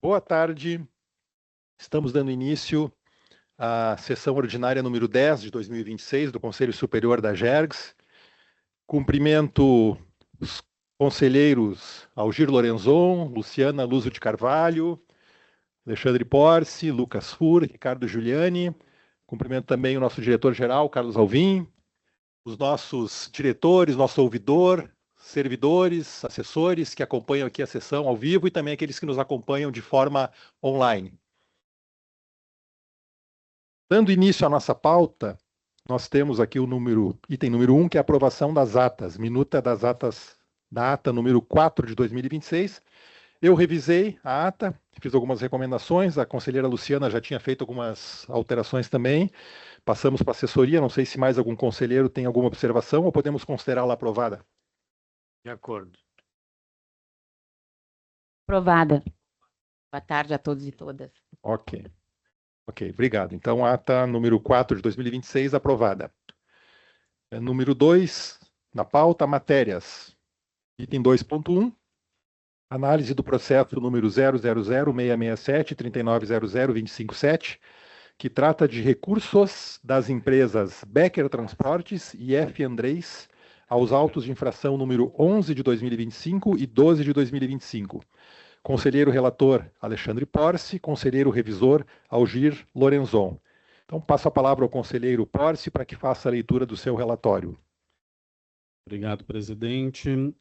Boa tarde. Estamos dando início à sessão ordinária número 10 de 2026 do Conselho Superior da GERGS. Cumprimento os conselheiros Algir Lorenzon, Luciana Luzo de Carvalho, Alexandre Porce, Lucas Fur, Ricardo Giuliani. Cumprimento também o nosso diretor-geral, Carlos Alvim, os nossos diretores, nosso ouvidor, servidores, assessores que acompanham aqui a sessão ao vivo e também aqueles que nos acompanham de forma online. Dando início à nossa pauta, nós temos aqui o item número 1, que é a aprovação das atas, minuta das atas da ata número 4 de 2026. Eu revisei a ata, fiz algumas recomendações, a conselheira Luciana já tinha feito algumas alterações também. Passamos para a assessoria, não sei se mais algum conselheiro tem alguma observação ou podemos considerá-la aprovada. De acordo. Aprovada. Boa tarde a todos e todas. Ok, obrigado. Então, a ata número 4 de 2026 aprovada. Número 2, na pauta, matérias. Item 2.1, análise do processo número 000-667-3900-257, que trata de recursos das empresas Becker Transportes e F. Andrés aos autos de infração número 11 de 2025 e 12 de 2025. Conselheiro relator Alexandre Porce, conselheiro revisor Algir Lorenzon. Então, passo a palavra ao conselheiro Porce para que faça a leitura do seu relatório. Obrigado, presidente.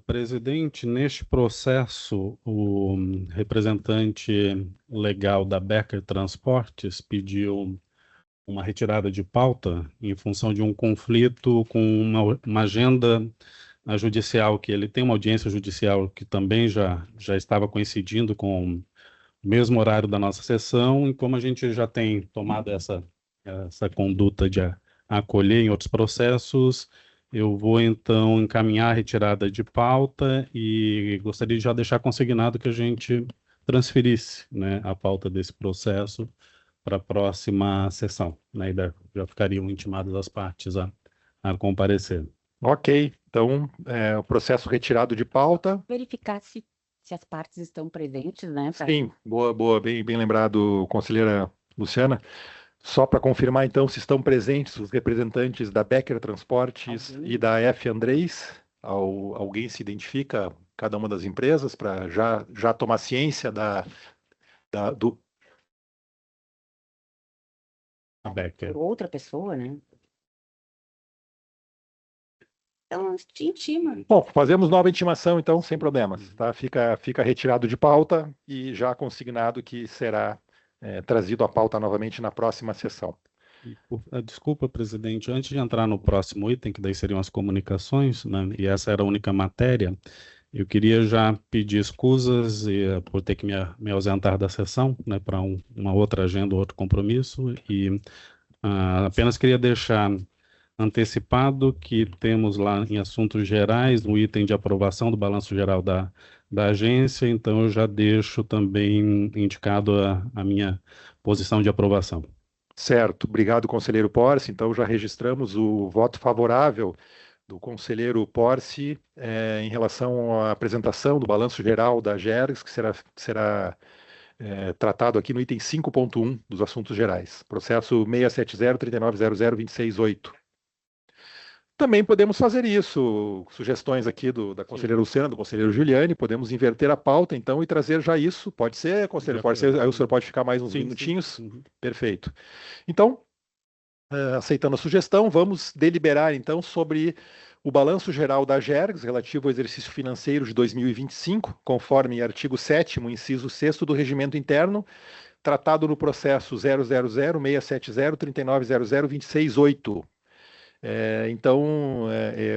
Presidente, neste processo, o representante legal da Becker Transportes pediu uma retirada de pauta em função de um conflito com uma agenda judicial, que ele tem uma audiência judicial que também já estava coincidindo com o mesmo horário da nossa sessão, e como a gente já tem tomado essa conduta de acolher em outros processos, eu vou, então, encaminhar a retirada de pauta e gostaria de já deixar consignado que a gente transferisse, né, a pauta desse processo para a próxima sessão, né, e já ficariam intimadas as partes a comparecer. Ok, então, o processo retirado de pauta. Verificar se as partes estão presentes, né? Sim, boa, bem lembrado, conselheira Luciana. Só para confirmar, então, se estão presentes os representantes da Becker Transportes e da F. Andrés. Alguém se identifica cada uma das empresas para já tomar ciência do... A Becker. Por outra pessoa, né? Então, te intima. Bom, fazemos nova intimação, então, sem problemas. Tá? Fica retirado de pauta e já consignado que será trazido à pauta novamente na próxima sessão. Desculpa, presidente, antes de entrar no próximo item, que daí seriam as comunicações, né, e essa era a única matéria, eu queria já pedir escusas por ter que me ausentar da sessão, né, para uma outra agenda, outro compromisso, e apenas queria deixar antecipado que temos lá em assuntos gerais, no item de aprovação do balanço geral da agência, então eu já deixo também indicado a minha posição de aprovação. Certo, obrigado, conselheiro Porce. Então, já registramos o voto favorável do conselheiro Porce em relação à apresentação do balanço geral da GERGS, que será tratado aqui no item 5.1 dos assuntos gerais. Processo 670-3900-268. Também podemos fazer isso, sugestões aqui da conselheira Luciana, do conselheiro Giuliani, podemos inverter a pauta, então, e trazer já isso. Pode ser, conselheiro? Pode ser, aí o senhor pode ficar mais uns minutinhos? Sim. Uhum. Perfeito. Então, aceitando a sugestão, vamos deliberar, então, sobre o balanço geral da GERGS, relativo ao exercício financeiro de 2025, conforme artigo 7º, inciso 6º do Regimento Interno, tratado no processo 000-670-3900-268. Então,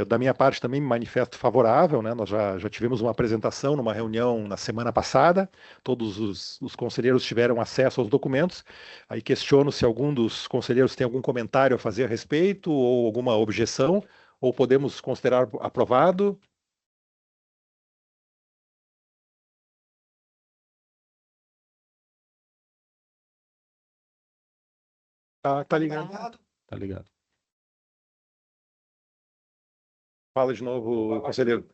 da minha parte também me manifesto favorável, né? Nós já tivemos uma apresentação numa reunião na semana passada, todos os conselheiros tiveram acesso aos documentos. Aí questiono se algum dos conselheiros tem algum comentário a fazer a respeito ou alguma objeção, ou podemos considerar aprovado. Tá ligado? Tá ligado. Fala de novo, conselheiro.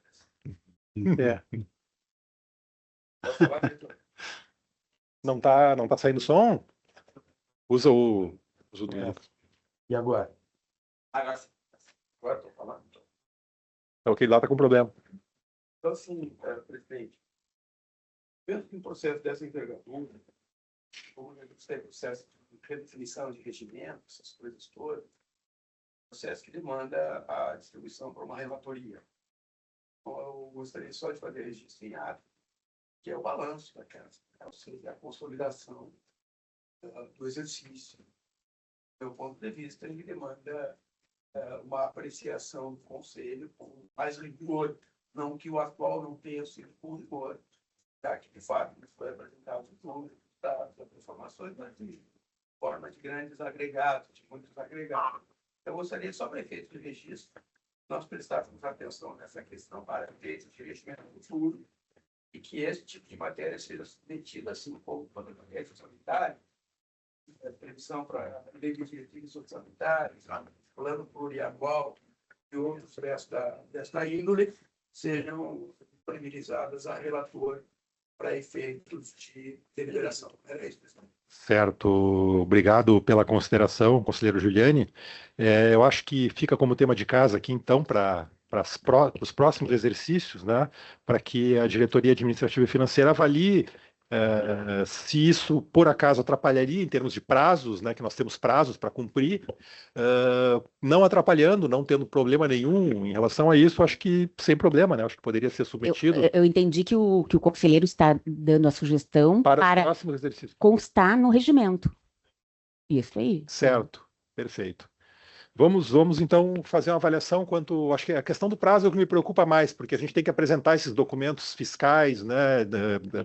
Não tá saindo som? Usa o do Lucas. E agora? Agora sim. Agora estou falando. É, ok, lá tá com problema. Então, assim, presidente, dentro de um processo dessa envergadura, como a gente tem processo de redefinição de regimento, essas coisas todas, processo que demanda a distribuição para uma relatoria. Então, eu gostaria só de fazer registro em ato, que é o balanço da casa, ou seja, a consolidação do exercício. Do meu ponto de vista, ele demanda uma apreciação do Conselho com mais rigor, não que o atual não tenha sido com rigor, já que, de fato, foi apresentado tudo, das informações, mas de forma de grandes agregados, de muitos agregados. Eu gostaria, só para efeito de registro, nós prestássemos atenção nessa questão para efeitos de investimento futuro e que esse tipo de matéria seja submetida, assim como toda a matéria sanitária, previsão para lei de diretrizes sanitárias, plano plurianual e outros desta índole, sejam disponibilizadas a relator para efeitos de deliberação. Era isso, presidente. Certo, obrigado pela consideração, conselheiro Giuliani. Eu acho que fica como tema de casa aqui, então, para os próximos exercícios, né, para que a diretoria administrativa e financeira avalie se isso, por acaso, atrapalharia em termos de prazos, né, que nós temos prazos para cumprir, não atrapalhando, não tendo problema nenhum em relação a isso, acho que sem problema, né, acho que poderia ser submetido Eu entendi que o conselheiro está dando a sugestão para os para próximos exercícios. constar no regimento. Isso aí. Certo, perfeito. Vamos então fazer uma avaliação quanto. Acho que a questão do prazo é o que me preocupa mais, porque a gente tem que apresentar esses documentos fiscais, né,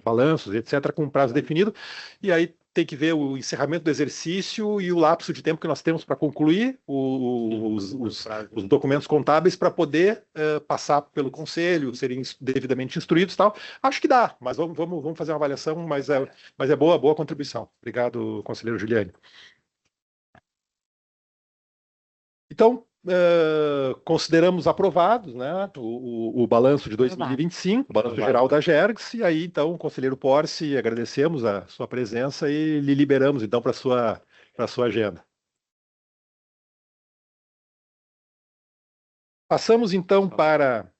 balanços, etc., com um prazo definido, e aí tem que ver o encerramento do exercício e o lapso de tempo que nós temos para concluir os documentos contábeis para poder passar pelo conselho, serem devidamente instruídos e tal. Acho que dá, mas vamos fazer uma avaliação, mas é boa contribuição. Obrigado, conselheiro Giuliani. Então, consideramos aprovados, né, o balanço de 2025, o balanço geral da Gergs, e aí, então, conselheiro Porce, agradecemos a sua presença e lhe liberamos, então, para a sua agenda. Passamos, então, para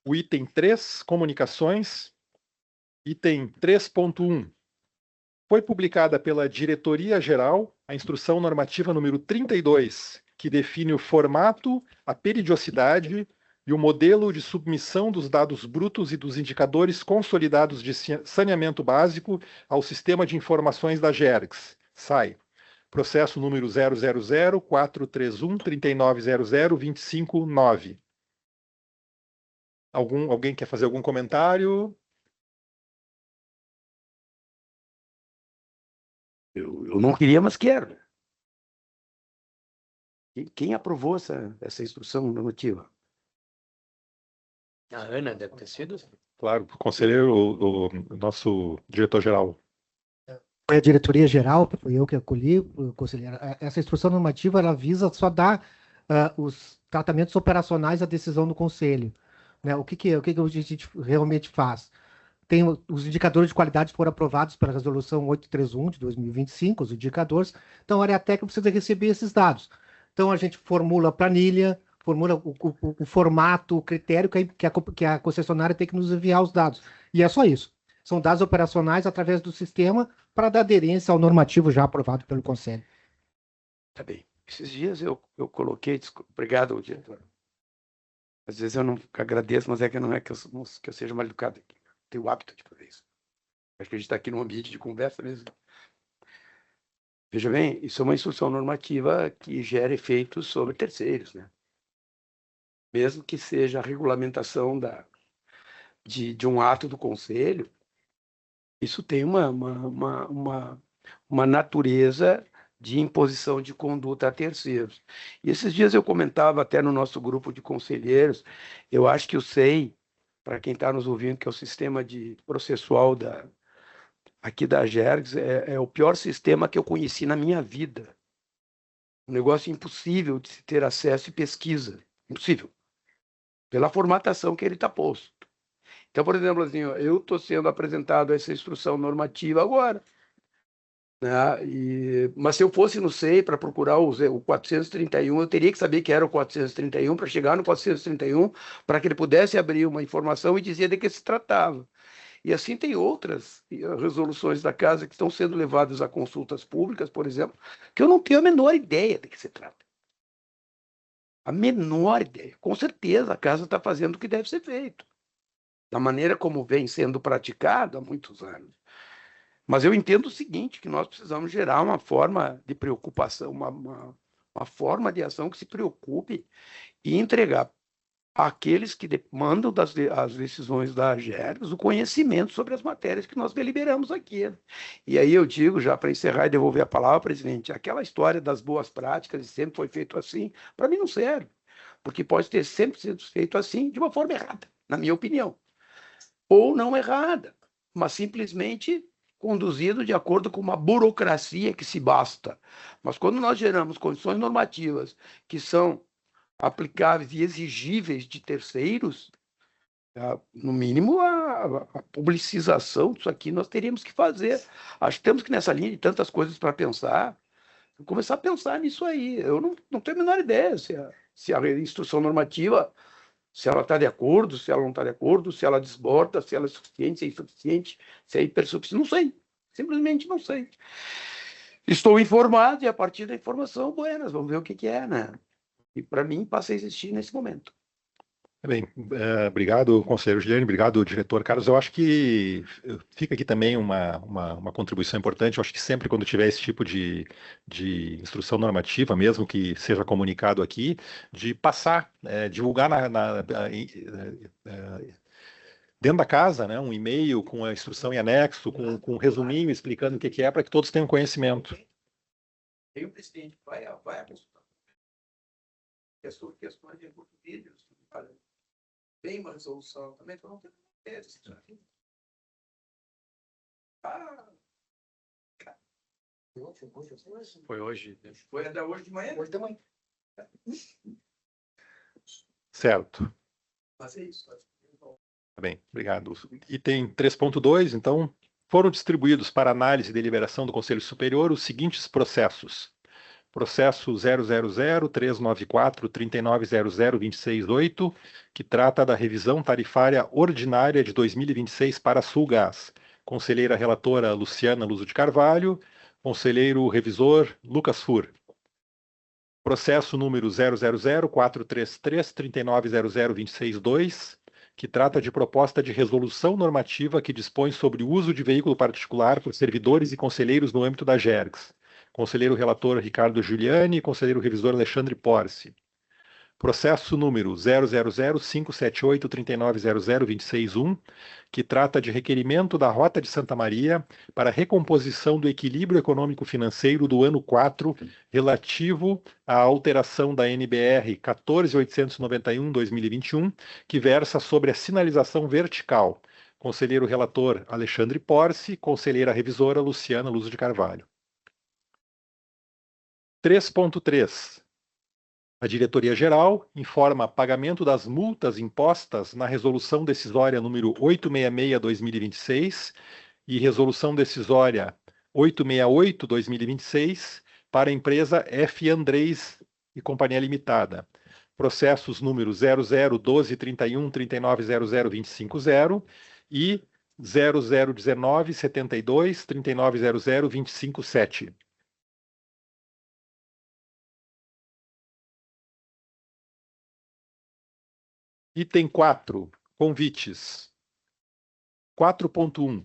o item 3, comunicações. Item 3.1. Foi publicada pela Diretoria-Geral a Instrução Normativa número 32, que define o formato, a periodicidade e o modelo de submissão dos dados brutos e dos indicadores consolidados de saneamento básico ao Sistema de Informações da Gergs, SAI. Processo número 000-431-3900-259. Alguém quer fazer algum comentário? Eu não queria, mas quero. Quem aprovou essa instrução normativa? A Ana deve ter sido. Claro, o conselheiro, o nosso diretor-geral. Foi a diretoria-geral, foi eu que acolhi, conselheiro. Essa instrução normativa, ela visa só dar os tratamentos operacionais à decisão do conselho. Né? O que a gente realmente faz? Tem os indicadores de qualidade foram aprovados pela resolução 831 de 2025, os indicadores. Então, a área técnica precisa receber esses dados. Então, a gente formula a planilha, formula o formato, o critério que a concessionária tem que nos enviar os dados. E é só isso. São dados operacionais através do sistema para dar aderência ao normativo já aprovado pelo Conselho. Tá bem. Esses dias eu coloquei... Obrigado, diretor. Às vezes eu não agradeço, mas não é que eu seja mal educado aqui. Tenho o hábito de fazer isso. Acho que a gente está aqui num ambiente de conversa mesmo. Veja bem, isso é uma instrução normativa que gera efeitos sobre terceiros, né? Mesmo que seja a regulamentação de um ato do Conselho, isso tem uma natureza de imposição de conduta a terceiros. E esses dias eu comentava até no nosso grupo de conselheiros, eu acho que o SEI, para quem está nos ouvindo, que é o sistema processual aqui da Gergs, é o pior sistema que eu conheci na minha vida. Um negócio impossível de se ter acesso e pesquisa. Impossível. Pela formatação que ele está posto. Então, por exemplo, assim, eu estou sendo apresentado essa instrução normativa agora. né? Mas se eu fosse no SEI para procurar o 431, eu teria que saber que era o 431 para chegar no 431, para que ele pudesse abrir uma informação e dizer de que se tratava. E assim tem outras resoluções da Casa que estão sendo levadas a consultas públicas, por exemplo, que eu não tenho a menor ideia de que se trata. A menor ideia. Com certeza a Casa está fazendo o que deve ser feito, da maneira como vem sendo praticado há muitos anos. Mas eu entendo o seguinte, que nós precisamos gerar uma forma de preocupação, uma forma de ação que se preocupe e entregar àqueles que demandam as decisões da AGERGS o conhecimento sobre as matérias que nós deliberamos aqui. E aí eu digo, já para encerrar e devolver a palavra, presidente, aquela história das boas práticas e sempre foi feito assim, para mim não serve, porque pode ter sempre sido feito assim de uma forma errada, na minha opinião, ou não errada, mas simplesmente conduzido de acordo com uma burocracia que se basta. Mas quando nós geramos condições normativas que são aplicáveis e exigíveis de terceiros, no mínimo a publicização disso aqui nós teríamos que fazer. Acho que temos que, nessa linha de tantas coisas para pensar, começar a pensar nisso aí. Eu não tenho a menor ideia se a instrução normativa, se ela está de acordo, se ela não está de acordo, se ela desborda, se ela é suficiente, se é insuficiente, se é hipersuficiente. Não sei. Simplesmente não sei. Estou informado e a partir da informação, buenas, vamos ver o que é, né? E para mim passa a existir nesse momento. Bem, obrigado, conselheiro Giliane, obrigado, diretor Carlos. Eu acho que fica aqui também uma contribuição importante. Eu acho que sempre quando tiver esse tipo de instrução normativa, mesmo que seja comunicado aqui, de passar, divulgar dentro da casa, né, um e-mail com a instrução em anexo, com um resuminho explicando o que é, para que todos tenham conhecimento. Tem o presidente, vai a consulta. Questões de vídeos, tem uma resolução também, então não tem ideia. Foi hoje. Foi até hoje de manhã? Hoje de manhã. Certo. Mas é isso. Tá bem, obrigado. Item 3.2, então, foram distribuídos para análise e deliberação do Conselho Superior os seguintes processos. Processo 000-394-3900-268, que trata da revisão tarifária ordinária de 2026 para a Sulgás. Conselheira relatora Luciana Luzo de Carvalho, conselheiro revisor Lucas Fur. Processo número 000-433-3900-262, que trata de proposta de resolução normativa que dispõe sobre o uso de veículo particular por servidores e conselheiros no âmbito da GERGS. Conselheiro relator Ricardo Giuliani e conselheiro revisor Alexandre Porce. Processo número 000-578-3900-261, que trata de requerimento da Rota de Santa Maria para recomposição do equilíbrio econômico-financeiro do ano 4, relativo à alteração da NBR 14.891/2021, que versa sobre a sinalização vertical. Conselheiro relator Alexandre Porce, conselheira revisora Luciana Luzo de Carvalho. 3.3. A Diretoria-Geral informa pagamento das multas impostas na Resolução Decisória número 866/2026 e Resolução Decisória 868/2026 para a empresa F. Andrés e Companhia Limitada. Processos número 0012313900250 e 0019723900257. Item 4, convites. 4.1.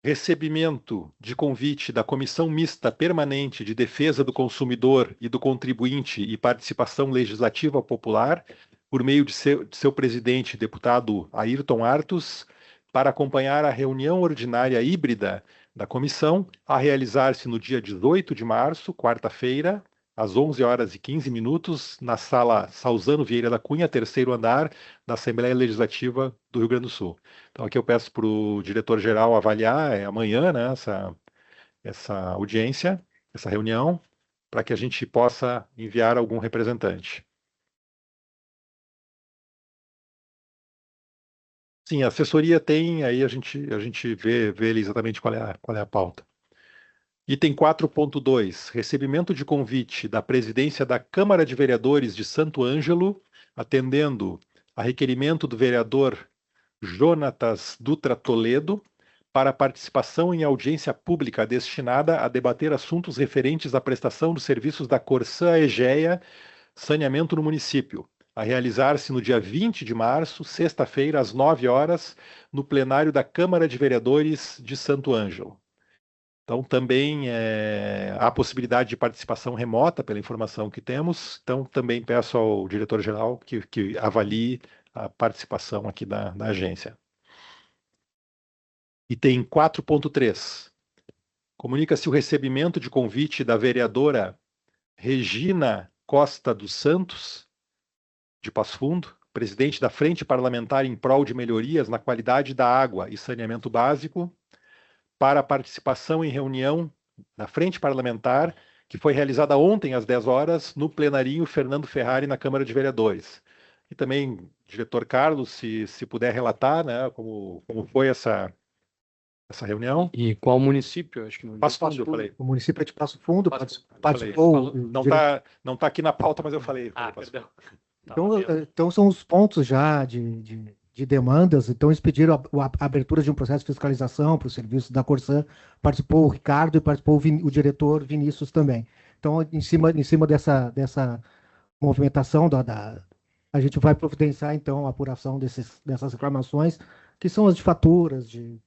Recebimento de convite da Comissão Mista Permanente de Defesa do Consumidor e do Contribuinte e Participação Legislativa Popular, por meio de seu presidente, deputado Ayrton Artus, para acompanhar a reunião ordinária híbrida da comissão, a realizar-se no dia 18 de março, quarta-feira, às 11h15, na sala Salzano Vieira da Cunha, terceiro andar, da Assembleia Legislativa do Rio Grande do Sul. Então aqui eu peço para o diretor-geral avaliar amanhã, né, essa audiência, essa reunião, para que a gente possa enviar algum representante. Sim, a assessoria tem, aí a gente vê exatamente qual é a pauta. Item 4.2, recebimento de convite da presidência da Câmara de Vereadores de Santo Ângelo, atendendo a requerimento do vereador Jonatas Dutra Toledo, para participação em audiência pública destinada a debater assuntos referentes à prestação dos serviços da Corsã Egea Saneamento no município, a realizar-se no dia 20 de março, sexta-feira, às 9 horas, no plenário da Câmara de Vereadores de Santo Ângelo. Então, também há possibilidade de participação remota, pela informação que temos. Então, também peço ao diretor-geral que avalie a participação aqui da agência. Item 4.3. Comunica-se o recebimento de convite da vereadora Regina Costa dos Santos, de Passo Fundo, presidente da Frente Parlamentar em prol de melhorias na qualidade da água e saneamento básico, para participação em reunião da Frente Parlamentar, que foi realizada ontem às 10 horas, no plenarinho Fernando Ferrari, na Câmara de Vereadores. E também, diretor Carlos, se puder relatar, né, como foi essa reunião. E qual município? Acho que não. Passo Fundo, eu falei. O município é de Passo Fundo, Passo Fundo. participou. Não tá aqui na pauta, mas eu falei. Perdão. Então são os pontos já de demandas. Então eles pediram a abertura de um processo de fiscalização para o serviço da Corsã. Participou o Ricardo e participou o diretor Vinícius também. Então, em cima dessa movimentação a gente vai providenciar então a apuração dessas reclamações, que são as de faturas, de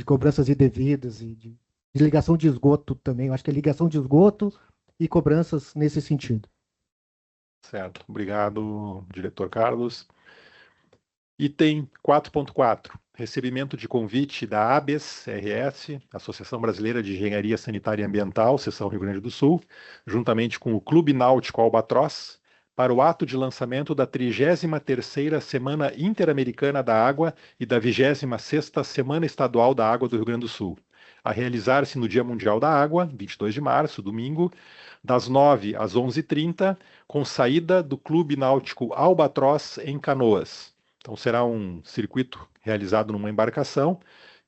cobranças indevidas e de ligação de esgoto também. Eu acho que é ligação de esgoto e cobranças nesse sentido. Certo. Obrigado, diretor Carlos. Item 4.4. Recebimento de convite da ABES-RS, Associação Brasileira de Engenharia Sanitária e Ambiental, Seção Rio Grande do Sul, juntamente com o Clube Náutico Albatroz, para o ato de lançamento da 33ª Semana Interamericana da Água e da 26ª Semana Estadual da Água do Rio Grande do Sul, a realizar-se no Dia Mundial da Água, 22 de março, domingo, das 9 às 11h30, com saída do Clube Náutico Albatroz em Canoas. Então será um circuito realizado numa embarcação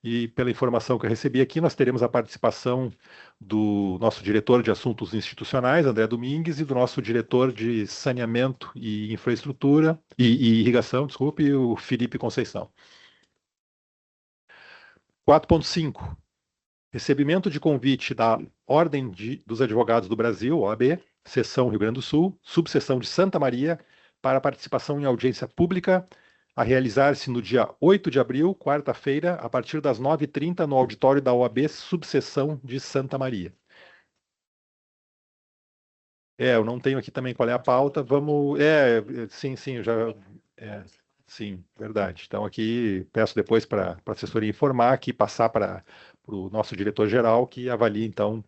e, pela informação que eu recebi aqui, nós teremos a participação do nosso diretor de Assuntos Institucionais, André Domingues, e do nosso diretor de Saneamento e Infraestrutura, e Irrigação, desculpe, o Felipe Conceição. 4.5. Recebimento de convite da Ordem dos Advogados do Brasil, OAB, Seção Rio Grande do Sul, subseção de Santa Maria, para participação em audiência pública, a realizar-se no dia 8 de abril, quarta-feira, a partir das 9h30, no auditório da OAB, subseção de Santa Maria. Eu não tenho aqui também qual é a pauta. Vamos. Sim, eu já. Sim, verdade. Então, aqui peço depois para a assessoria informar, aqui passar para o nosso diretor-geral, que avalie, então,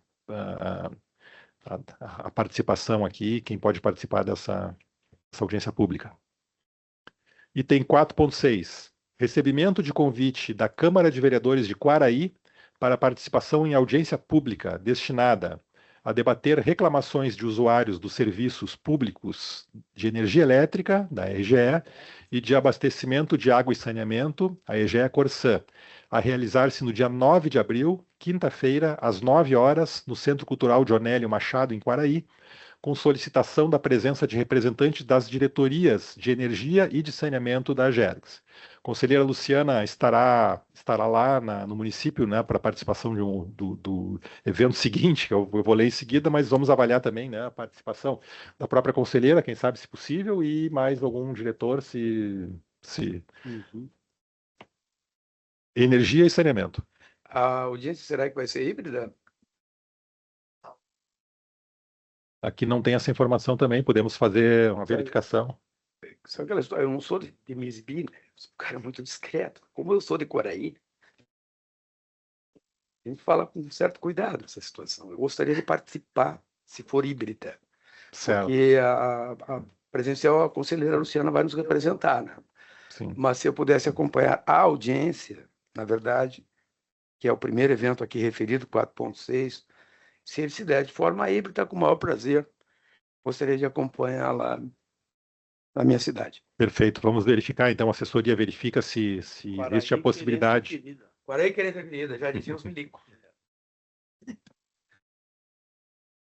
a participação aqui, quem pode participar dessa audiência pública. Item 4.6. Recebimento de convite da Câmara de Vereadores de Quaraí para participação em audiência pública destinada a debater reclamações de usuários dos serviços públicos de energia elétrica, da EGE, e de abastecimento de água e saneamento, a EGE Corsã, a realizar-se no dia 9 de abril, quinta-feira, às 9 horas, no Centro Cultural Dionélio Machado, em Quaraí, com solicitação da presença de representantes das diretorias de energia e de saneamento da AGERGS. A conselheira Luciana estará lá no município, né, para a participação do evento seguinte, que eu vou ler em seguida, mas vamos avaliar também, né, a participação da própria conselheira, quem sabe se possível, e mais algum diretor, se... Energia e saneamento. A audiência será que vai ser híbrida? Aqui não tem essa informação também, podemos fazer uma verificação. Sabe aquela história? Eu não sou de Misbi, né? Eu sou um cara muito discreto. Como eu sou de Quaraí, a gente fala com certo cuidado essa situação. Eu gostaria de participar, se for híbrida. Certo. Porque a presencial, a conselheira Luciana vai nos representar, né? Sim. Mas se eu pudesse acompanhar a audiência, na verdade, que é o primeiro evento aqui referido, 4.6, se ele se der de forma híbrida, com o maior prazer, gostaria de acompanhar lá na minha cidade. Perfeito, vamos verificar, então a assessoria verifica se existe a possibilidade. Quaraí querendo avenida, já dizia os milicos.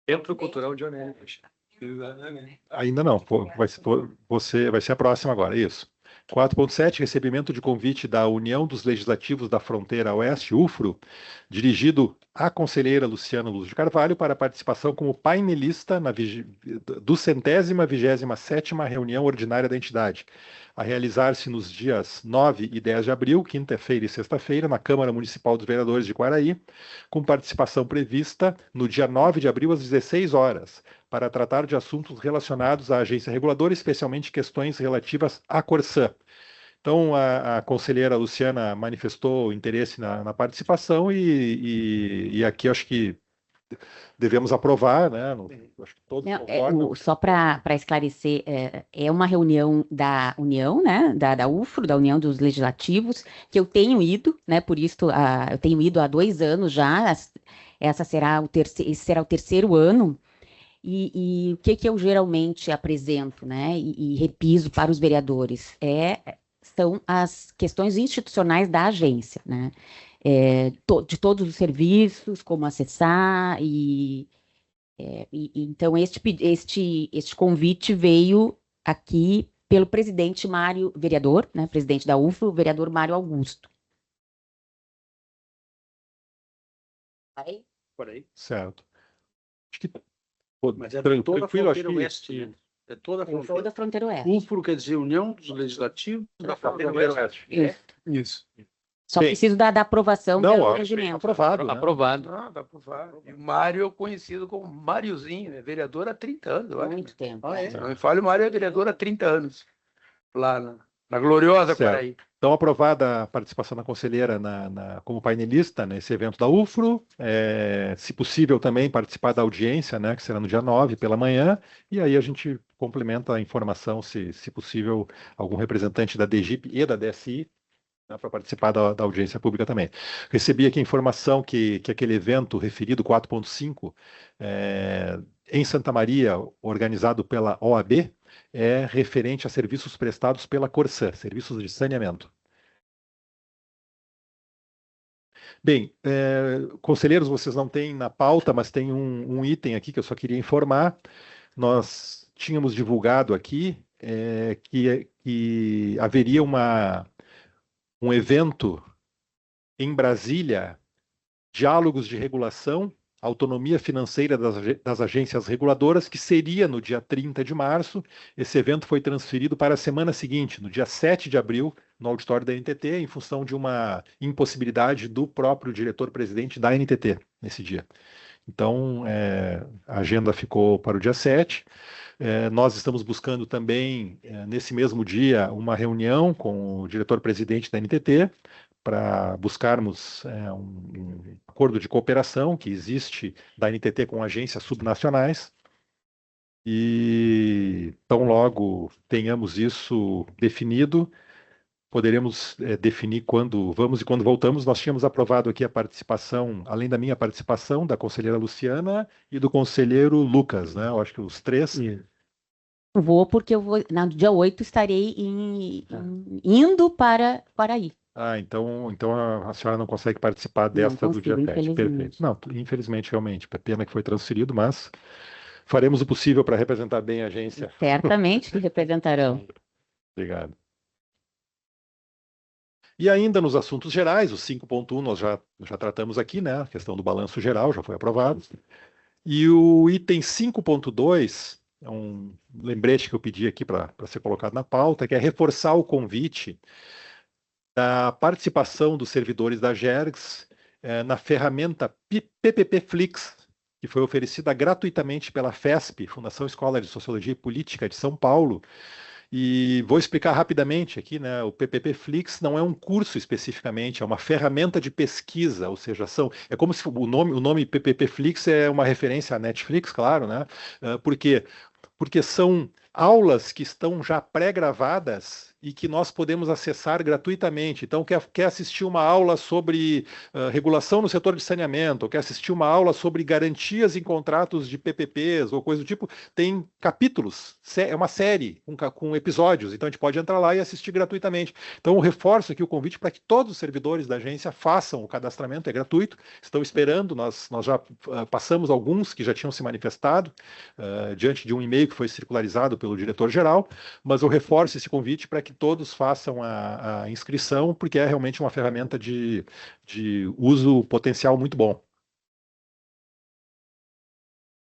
Centro Cultural de Onésio. Ainda não, vai ser a próxima agora, isso. 4.7, recebimento de convite da União dos Legislativos da Fronteira Oeste, UFRO, dirigido à conselheira Luciana Luz de Carvalho para participação como painelista na 227ª reunião ordinária da entidade, a realizar-se nos dias 9 e 10 de abril, quinta-feira e sexta-feira, na Câmara Municipal dos Vereadores de Quaraí, com participação prevista no dia 9 de abril às 16 horas, para tratar de assuntos relacionados à agência reguladora, especialmente questões relativas à Corsã. Então, a conselheira Luciana manifestou interesse na participação e aqui acho que devemos aprovar, né? Acho que todos Não, concordam. só para esclarecer, é uma reunião da União, né, da UFRO, da União dos Legislativos, que eu tenho ido, né, por isso eu tenho ido há 2 anos já, esse será o terceiro ano, e o que eu geralmente apresento, né, e repiso para os vereadores, são as questões institucionais da agência, né, de todos os serviços, como acessar, então este convite veio aqui pelo presidente Mário, vereador, né, presidente da UFRO, o vereador Mário Augusto. Por aí. Certo. Acho que Mas é toda a tranquilo, acho fronteira que oeste, né? É toda a Toda fronteira. a fronteira oeste. UFRO quer dizer União dos Legislativos da Fronteira Oeste. Isso. Só Bem, preciso da aprovação não, pelo ó, regimento. aprovado, né? Aprovado. Ah, dá para provar. E o Mário é conhecido como Máriozinho, é vereador há 30 anos, eu acho. Muito tempo. Ah, é? Não me fale, o Mário é vereador há 30 anos, lá na gloriosa Certo. Quaraí. Então, aprovada a participação da conselheira como painelista nesse evento da UFRO, se possível também participar da audiência, né, que será no dia 9 pela manhã, e aí a gente complementa a informação, se possível, algum representante da DGIP e da DSI, né, para participar da audiência pública também. Recebi aqui a informação que aquele evento referido, 4.5, em Santa Maria, organizado pela OAB, é referente a serviços prestados pela Corsã, serviços de saneamento. Bem, conselheiros, vocês não têm na pauta, mas tem um item aqui que eu só queria informar. Nós tínhamos divulgado aqui que haveria um evento em Brasília, Diálogos de Regulação, Autonomia Financeira das Agências Reguladoras, que seria no dia 30 de março. Esse evento foi transferido para a semana seguinte, no dia 7 de abril, no auditório da NTT, em função de uma impossibilidade do próprio diretor-presidente da NTT nesse dia. Então, a agenda ficou para o dia 7. Nós estamos buscando também, nesse mesmo dia, uma reunião com o diretor-presidente da NTT, para buscarmos um acordo de cooperação que existe da NTT com agências subnacionais. E tão logo tenhamos isso definido, poderemos definir quando vamos e quando voltamos. Nós tínhamos aprovado aqui a participação, além da minha participação, da conselheira Luciana e do conselheiro Lucas, né? Eu acho que os 3. Vou porque no dia 8 estarei indo para Quaraí. Ah, então a senhora não consegue participar desta do dia 7. Perfeito. Não, infelizmente, realmente. É pena que foi transferido, mas faremos o possível para representar bem a agência. Certamente que representarão. Obrigado. E ainda nos assuntos gerais, o 5.1 nós já tratamos aqui, né? A questão do balanço geral já foi aprovado. E o item 5.2 é um lembrete que eu pedi aqui para ser colocado na pauta, que é reforçar o convite da participação dos servidores da GERGS na ferramenta PPP Flix, que foi oferecida gratuitamente pela FESP, Fundação Escola de Sociologia e Política de São Paulo. E vou explicar rapidamente aqui, né? O PPP Flix não é um curso especificamente, é uma ferramenta de pesquisa, ou seja, é como se o nome PPP Flix é uma referência à Netflix, claro, né? Por quê? Porque são aulas que estão já pré-gravadas e que nós podemos acessar gratuitamente. Então, quer assistir uma aula sobre regulação no setor de saneamento, ou quer assistir uma aula sobre garantias em contratos de PPPs, ou coisa do tipo, tem capítulos, é uma série com episódios, então a gente pode entrar lá e assistir gratuitamente. Então, eu reforço aqui o convite para que todos os servidores da agência façam o cadastramento, é gratuito, estão esperando, nós já passamos alguns que já tinham se manifestado, diante de um e-mail que foi circularizado pelo diretor-geral, mas eu reforço esse convite para que todos façam a inscrição, porque é realmente uma ferramenta de uso potencial muito bom.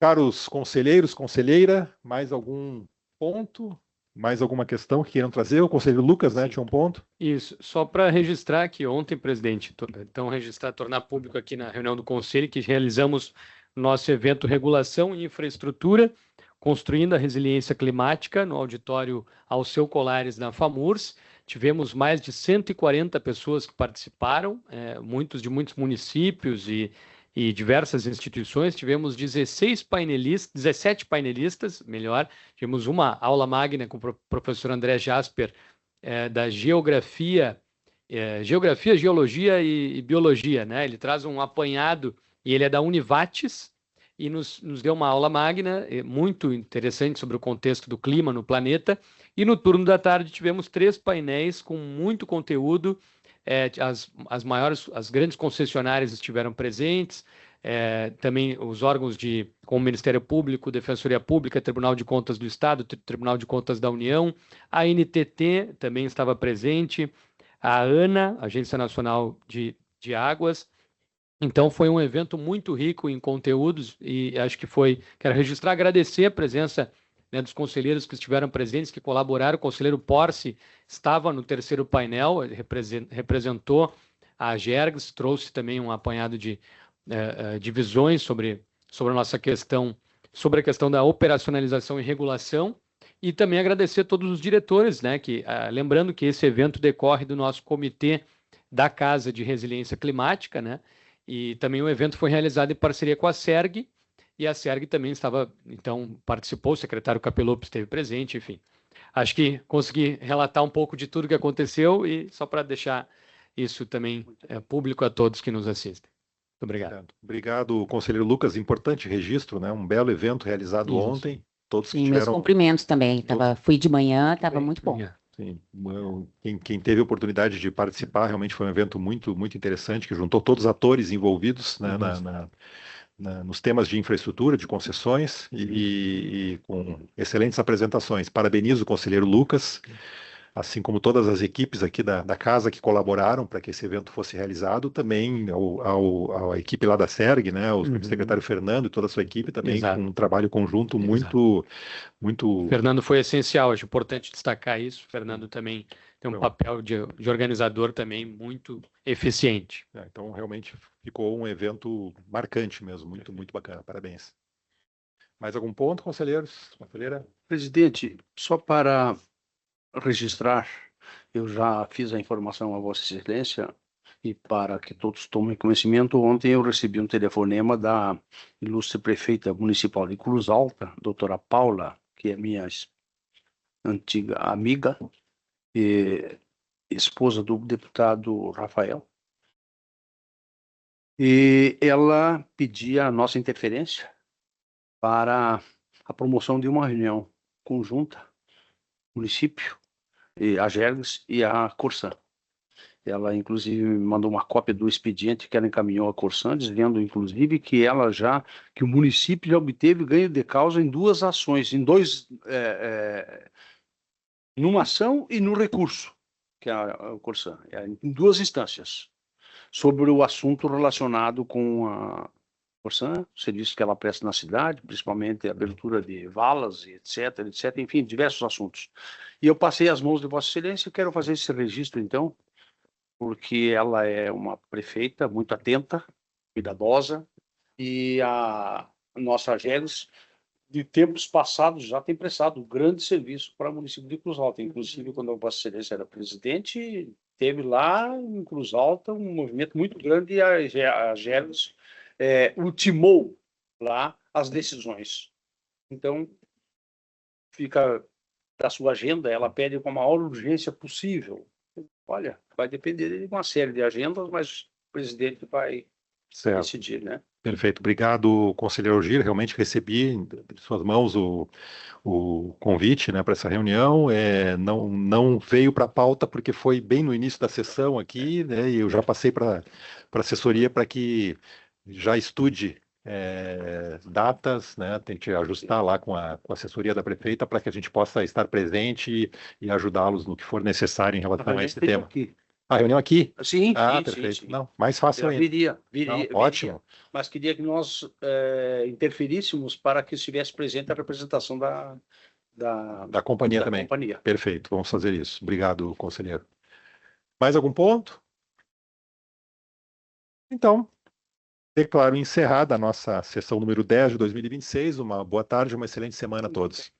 Caros conselheiros, conselheira, mais algum ponto? Mais alguma questão que queiram trazer? O conselheiro Lucas, né, tinha um ponto. Isso, só para registrar que ontem, presidente, então registrar, tornar público aqui na reunião do Conselho que realizamos nosso evento Regulação e Infraestrutura, Construindo a Resiliência Climática, no auditório Alceu Colares, na FAMURS. Tivemos mais de 140 pessoas que participaram, muitos de muitos municípios e diversas instituições. Tivemos 17 painelistas, melhor. Tivemos uma aula magna com o professor André Jasper, da Geografia, Geologia e Biologia, né? Ele traz um apanhado, e ele é da Univates, e nos deu uma aula magna, muito interessante sobre o contexto do clima no planeta. E no turno da tarde tivemos 3 painéis com muito conteúdo. As grandes concessionárias estiveram presentes, também os órgãos como o Ministério Público, Defensoria Pública, Tribunal de Contas do Estado, Tribunal de Contas da União, a NTT também estava presente, a ANA, Agência Nacional de Águas. Então, foi um evento muito rico em conteúdos e acho que quero registrar, agradecer a presença, né, dos conselheiros que estiveram presentes, que colaboraram. O conselheiro Porce estava no terceiro painel, ele representou a Gergs, trouxe também um apanhado de visões sobre a nossa questão, sobre a questão da operacionalização e regulação, e também agradecer a todos os diretores, né, lembrando que esse evento decorre do nosso comitê da Casa de Resiliência Climática, né, e também o evento foi realizado em parceria com a SERG, e a SERG também participou, o secretário Capelopes esteve presente, enfim. Acho que consegui relatar um pouco de tudo que aconteceu, e só para deixar isso também público a todos que nos assistem. Muito obrigado. Obrigado, conselheiro Lucas. Importante registro, né? Um belo evento realizado ontem. Todos que Sim, meus cumprimentos também. Fui de manhã, estava muito bom. Sim, quem teve a oportunidade de participar, realmente foi um evento muito, muito interessante, que juntou todos os atores envolvidos, né, nos temas de infraestrutura, de concessões, e com excelentes apresentações. Parabenizo o conselheiro Lucas, assim como todas as equipes aqui da casa que colaboraram para que esse evento fosse realizado, também a equipe lá da SERG, né, o secretário Fernando e toda a sua equipe também, com um trabalho conjunto muito... Fernando foi essencial, acho importante destacar isso. Fernando também tem um papel de organizador também muito eficiente. Então, realmente ficou um evento marcante mesmo, muito, muito bacana. Parabéns. Mais algum ponto, conselheiros? Conselheira? Presidente, só para registrar, eu já fiz a informação a Vossa Excelência, e para que todos tomem conhecimento, ontem eu recebi um telefonema da ilustre prefeita municipal de Cruz Alta, doutora Paula, que é minha antiga amiga e esposa do deputado Rafael, e ela pedia a nossa interferência para a promoção de uma reunião conjunta, município, e a Gergs e a Corsan. Ela, inclusive, me mandou uma cópia do expediente que ela encaminhou à Corsan, dizendo, inclusive, que o município já obteve ganho de causa em 2 ações, numa ação e no recurso, que é a Corsan, em 2 instâncias, sobre o assunto relacionado com a Corsan, serviços que ela presta na cidade, principalmente a abertura de valas, etc., enfim, diversos assuntos. E eu passei às mãos de Vossa Excelência, e quero fazer esse registro, então, porque ela é uma prefeita muito atenta, cuidadosa, e a nossa Gergs, de tempos passados, já tem prestado grande serviço para o município de Cruz Alta. Inclusive, quando a Vossa Excelência era presidente, teve lá em Cruz Alta um movimento muito grande, e a Gergs ultimou lá as decisões. Então, fica da sua agenda, ela pede com a maior urgência possível. Olha, vai depender de uma série de agendas, mas o presidente vai Certo. decidir, né? Perfeito. Obrigado, conselheiro Gir. Realmente recebi de suas mãos o convite, né, para essa reunião. Não veio para a pauta porque foi bem no início da sessão aqui, né, e eu já passei para a assessoria para que já estude datas, né, tente ajustar lá com a assessoria da prefeita para que a gente possa estar presente e ajudá-los no que for necessário em relação a esse tema. Aqui. A reunião aqui? Sim, Ah, sim, perfeito. sim. Não, mais fácil ainda. Viria, Não, ótimo. mas queria que nós interferíssemos para que estivesse presente a representação Da companhia da também. companhia. Perfeito, vamos fazer isso. Obrigado, conselheiro. Mais algum ponto? Então, declaro encerrada a nossa sessão número 10 de 2026. Uma boa tarde, uma excelente semana a todos.